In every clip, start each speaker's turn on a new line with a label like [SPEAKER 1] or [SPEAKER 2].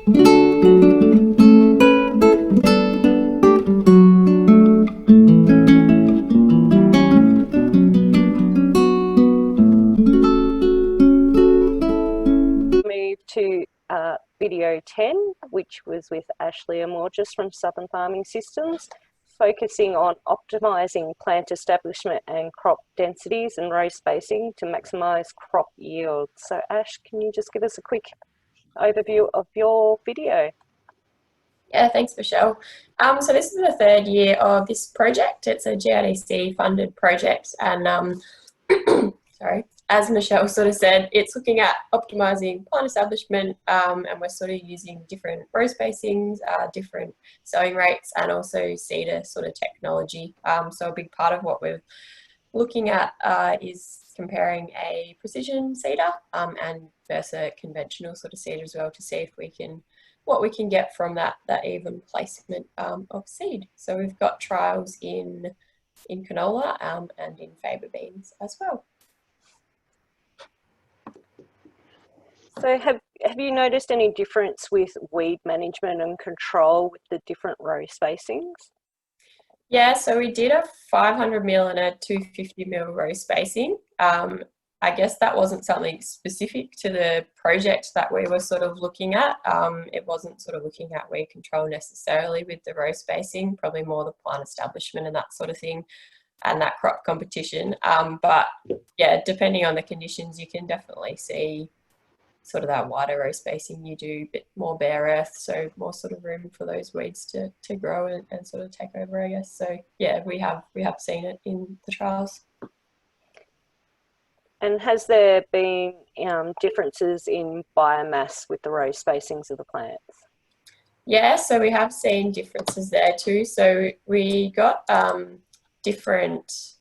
[SPEAKER 1] Move to video 10, which was with Ashley Amourgis from Southern Farming Systems, focusing on optimising plant establishment and crop densities and row spacing to maximise crop yield. So Ash, can you just give us a quick overview of your video?
[SPEAKER 2] Yeah, thanks, Michelle. So this is the third year of this project. It's a GRDC funded project, and sorry, as Michelle sort of said, it's looking at optimising plant establishment, and we're sort of using different row spacings, different sowing rates, and also seeder sort of technology. So a big part of what we're looking at is comparing a precision seeder and versus a conventional sort of seeder as well, to see if we can what we can get from that even placement of seed. So we've got trials in canola and in faba beans as well.
[SPEAKER 1] So have you noticed any difference with weed management and control with the different row spacings?
[SPEAKER 2] Yeah, so we did a 500 mil and a 250 mil row spacing. I guess that wasn't something specific to the project that we were sort of looking at. It wasn't sort of looking at weed control necessarily with the row spacing, probably more the plant establishment and that sort of thing, and that crop competition. But yeah, depending on the conditions, you can definitely see sort of that wider row spacing. You do a bit more bare earth, so more sort of room for those weeds to grow and sort of take over, I guess. So yeah, we have seen it in the trials.
[SPEAKER 1] And has there been differences in biomass with the row spacings of the plants?
[SPEAKER 2] Yeah, so we have seen differences there too. So we got different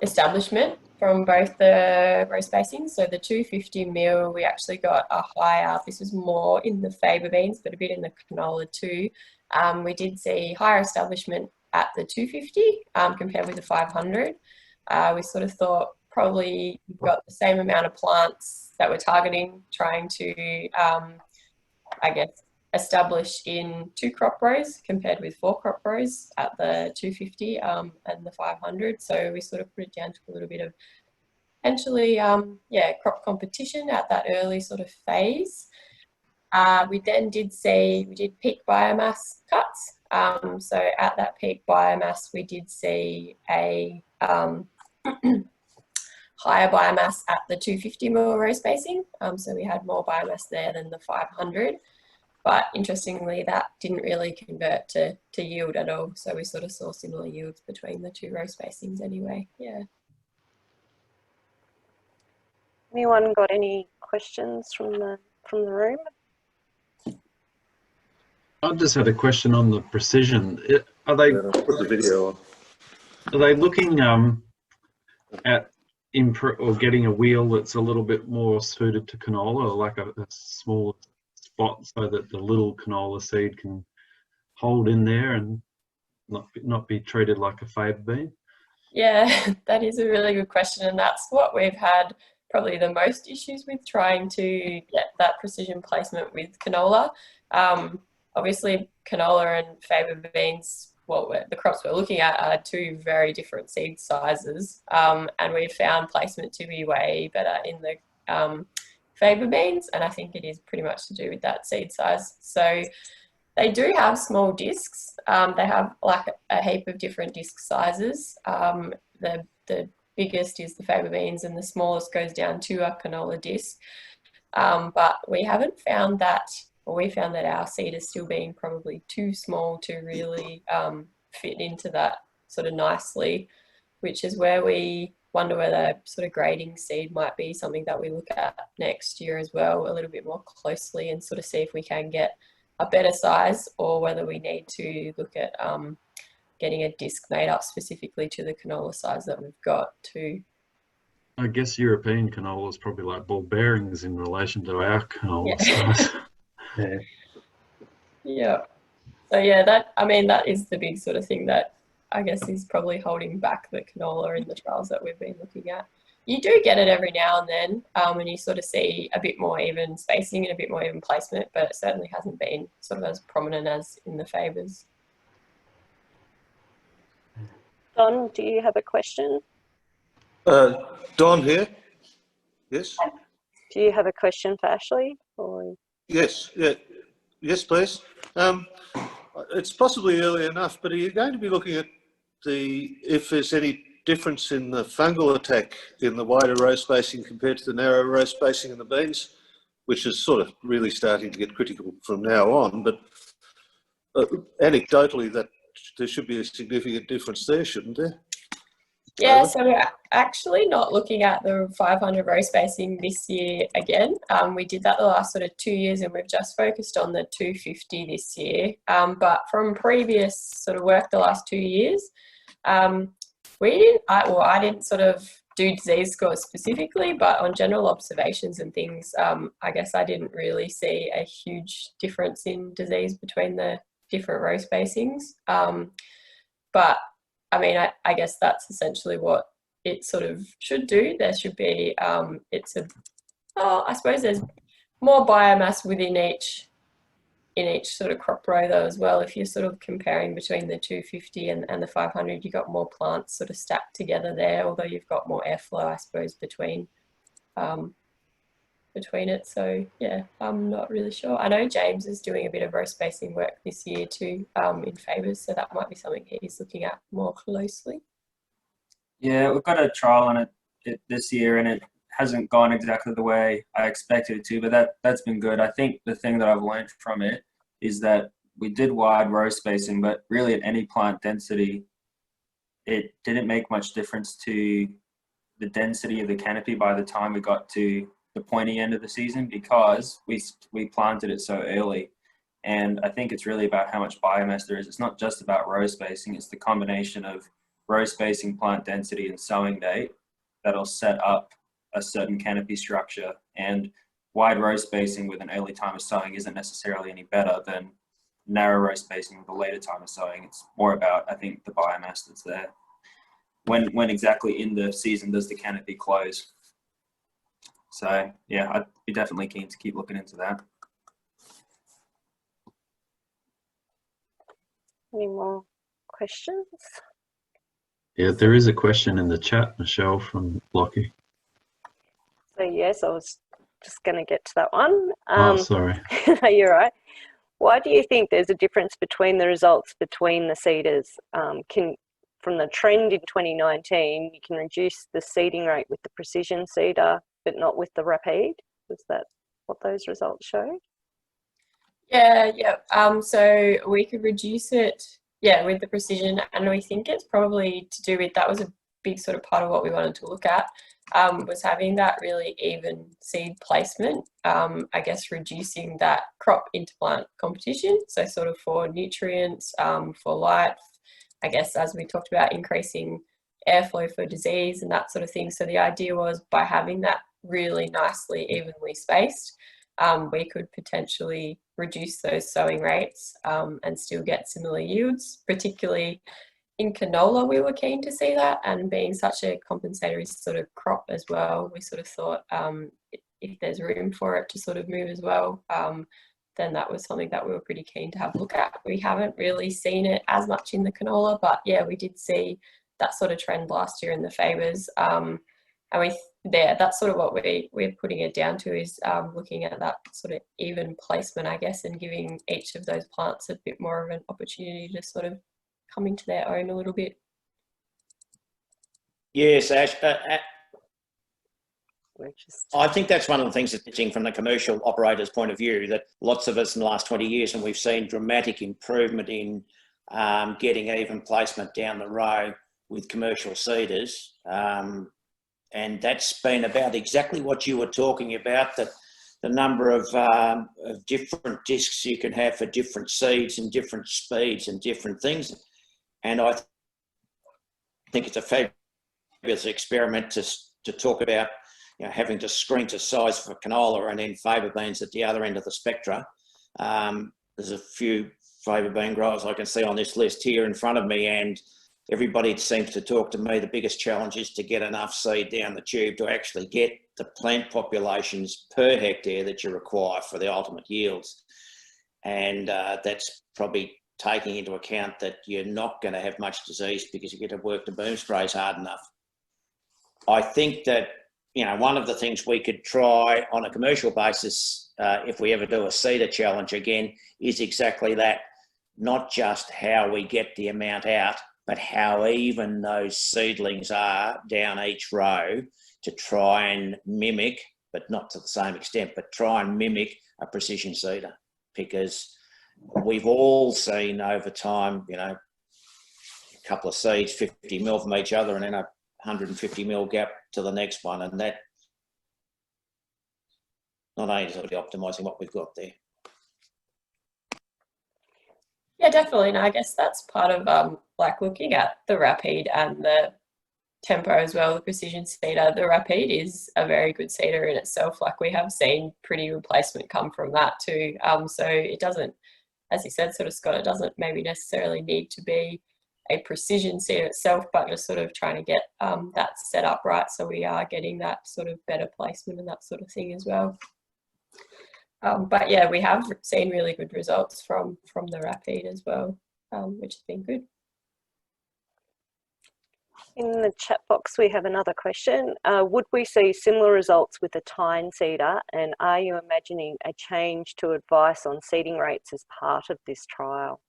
[SPEAKER 2] establishment from both the row spacings. So the 250 mil, we actually got a higher, this was more in the faba beans, but a bit in the canola too. We did see higher establishment at the 250 compared with the 500. We sort of thought probably you've got the same amount of plants that we're targeting, trying to, I guess, establish in 2 crop rows compared with 4 crop rows at the 250 and the 500. So we sort of put it down to a little bit of potentially, yeah, crop competition at that early sort of phase. We then did see, we did peak biomass cuts. So at that peak biomass, we did see a higher biomass at the 250 mil row spacing. So we had more biomass there than the 500. But interestingly, that didn't really convert to yield at all. So we sort of saw similar yields between the 2 row spacings anyway. Yeah.
[SPEAKER 1] Anyone got any questions from the room?
[SPEAKER 3] I just had a question on the precision. Are they
[SPEAKER 4] put the video on?
[SPEAKER 3] Are they looking at or getting a wheel that's a little bit more suited to canola, or like a smaller spot, so that the little canola seed can hold in there and not be treated like a faba bean?
[SPEAKER 2] Yeah, that is a really good question, and that's what we've had probably the most issues with, trying to get that precision placement with canola. Obviously, canola and faba beans, the crops we're looking at are 2 very different seed sizes, and we've found placement to be way better in the faba beans, and I think it is pretty much to do with that seed size. So they do have small discs. They have like a heap of different disc sizes. The biggest is the faba beans, and the smallest goes down to a canola disc. But we haven't found that, or we found that our seed is still being probably too small to really fit into that sort of nicely, which is where we wonder whether sort of grading seed might be something that we look at next year as well, a little bit more closely, and sort of see if we can get a better size, or whether we need to look at getting a disc made up specifically to the canola size that we've got too.
[SPEAKER 3] I guess European canola is probably like ball bearings in relation to our canola size.
[SPEAKER 4] Yeah.
[SPEAKER 2] Yeah. So yeah, that is the big sort of thing that I guess is probably holding back the canola in the trials that we've been looking at. you do get it every now and then, and you sort of see a bit more even spacing and a bit more even placement, but it certainly hasn't been sort of as prominent as in the favours.
[SPEAKER 1] Don, do you have a question?
[SPEAKER 4] Don here. Yes.
[SPEAKER 1] Do you have a question for Ashley? Or...
[SPEAKER 4] Yes. Yeah. Yes, please. It's possibly early enough, but are you going to be looking at if there's any difference in the fungal attack in the wider row spacing compared to the narrow row spacing in the beans, which is sort of really starting to get critical from now on, but anecdotally that there should be a significant difference there, shouldn't there?
[SPEAKER 2] Yeah, so we're actually not looking at the 500 row spacing this year again. We did that the last sort of 2 years, and we've just focused on the 250 this year. But from previous sort of work the last 2 years, I didn't sort of do disease scores specifically, but on general observations and things, I guess I didn't really see a huge difference in disease between the different row spacings. But I mean, I guess that's essentially what it sort of should do. There should be, I suppose there's more biomass within each sort of crop row though as well. If you're sort of comparing between the 250 and the 500, you've got more plants sort of stacked together there, although you've got more airflow, I suppose, between it. So yeah, I'm not really sure. I know James is doing a bit of row spacing work this year too, in favours, so that might be something he's looking at more closely.
[SPEAKER 5] Yeah, we've got a trial on it this year, and it hasn't gone exactly the way I expected it to, but that's been good. I think the thing that I've learned from it is that we did wide row spacing, but really at any plant density, it didn't make much difference to the density of the canopy by the time we got to the pointy end of the season, because we planted it so early. And I think it's really about how much biomass there is. It's not just about row spacing, it's the combination of row spacing, plant density, and sowing date that'll set up a certain canopy structure. And wide row spacing with an early time of sowing isn't necessarily any better than narrow row spacing with a later time of sowing. It's more about, I think, the biomass that's there. When exactly in the season does the canopy close? So yeah, I'd be definitely keen to keep looking into that.
[SPEAKER 1] Any more questions?
[SPEAKER 3] Yeah, there is a question in the chat, Michelle, from Lockie.
[SPEAKER 1] So yes, I was just going to get to that one.
[SPEAKER 3] Oh, sorry.
[SPEAKER 1] You're right. Why do you think there's a difference between the results between the seeders? From the trend in 2019, you can reduce the seeding rate with the precision seeder, but not with the rapide. Was that what those results showed?
[SPEAKER 2] Yeah. So we could reduce it, with the precision, and we think it's probably to do with, that was a big sort of part of what we wanted to look at, was having that really even seed placement, I guess reducing that crop interplant competition, so sort of for nutrients, for light, I guess as we talked about, increasing airflow for disease and that sort of thing. So the idea was, by having that really nicely evenly spaced, we could potentially reduce those sowing rates and still get similar yields. Particularly in canola, we were keen to see that, and being such a compensatory sort of crop as well, we sort of thought if there's room for it to sort of move as well, then that was something that we were pretty keen to have a look at. We haven't really seen it as much in the canola, but yeah, we did see that sort of trend last year in the favours. And that's sort of what we're putting it down to, is looking at that sort of even placement, I guess, and giving each of those plants a bit more of an opportunity to sort of come into their own a little bit.
[SPEAKER 6] Yes, Ash. I think that's one of the things that's interesting from the commercial operator's point of view, that lots of us in the last 20 years, and we've seen dramatic improvement in getting even placement down the row with commercial seeders. And that's been about exactly what you were talking about, that the number of different discs you can have for different seeds and different speeds and different things. And I think it's a fabulous experiment to talk about, having to screen to size for canola and then favour beans at the other end of the spectra. There's a few favour bean growers I can see on this list here in front of me, and everybody seems to talk to me, the biggest challenge is to get enough seed down the tube to actually get the plant populations per hectare that you require for the ultimate yields. And that's probably taking into account that you're not going to have much disease because you get to work the boom sprays hard enough. I think that, you know, one of the things we could try on a commercial basis, if we ever do a seeder challenge again, is exactly that. Not just how we get the amount out, but how even those seedlings are down each row to try and mimic, but not to the same extent, but try and mimic a precision seeder. Because we've all seen over time, you know, a couple of seeds, 50 mil from each other, and then a 150 mil gap to the next one. And that not only is it optimising what we've got there.
[SPEAKER 2] Yeah, definitely. And I guess that's part of like looking at the Rapide and the Tempo as well, the precision seeder. The Rapide is a very good seeder in itself. Like we have seen pretty replacement come from that too. So it doesn't, as you said, sort of Scott, it doesn't maybe necessarily need to be a precision seeder itself, but just sort of trying to get that set up right so we are getting that sort of better placement and that sort of thing as well. But yeah, we have seen really good results from the Rapide as well, which has been good.
[SPEAKER 1] In the chat box, we have another question. Would we see similar results with the tine seeder? And are you imagining a change to advice on seeding rates as part of this trial?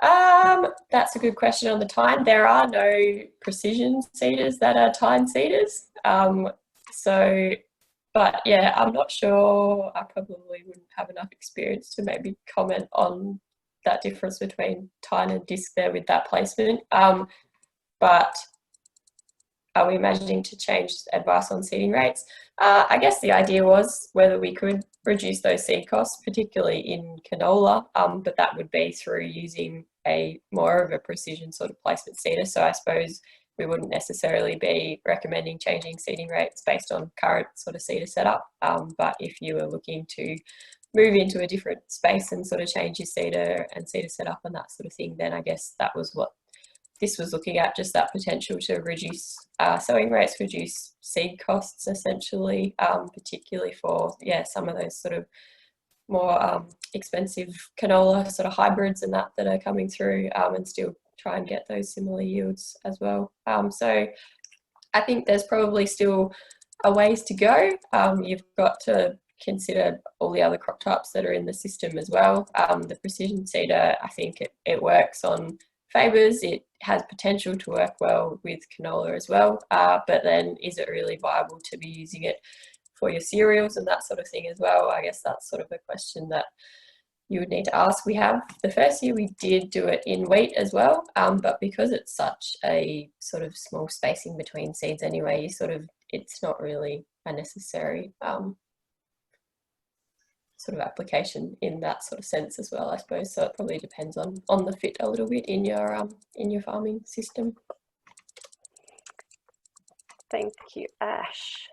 [SPEAKER 2] That's a good question on the tine. There are no precision seeders that are tine seeders. But yeah, I'm not sure. I probably wouldn't have enough experience to maybe comment on that difference between tine and disc there with that placement. But are we imagining to change advice on seeding rates? I guess the idea was whether we could reduce those seed costs, particularly in canola, but that would be through using a more of a precision sort of placement seeder. So I suppose we wouldn't necessarily be recommending changing seeding rates based on current sort of seeder setup. But if you were looking to move into a different space and sort of change your seeder and seeder setup and that sort of thing, then I guess that was what this was looking at, just that potential to reduce sowing rates, reduce seed costs essentially, particularly for, yeah, some of those sort of more expensive canola sort of hybrids and that are coming through, and still try and get those similar yields as well. So I think there's probably still a ways to go. You've got to consider all the other crop types that are in the system as well. The precision seeder, I think it works on favours. It has potential to work well with canola as well, but then is it really viable to be using it for your cereals and that sort of thing as well? I guess that's sort of a question that you would need to ask. We have, the first year we did do it in wheat as well, but because it's such a sort of small spacing between seeds anyway, you sort of, it's not really a necessary sort of application in that sort of sense as well, I suppose. So it probably depends on the fit a little bit in your farming system.
[SPEAKER 1] Thank you, Ash.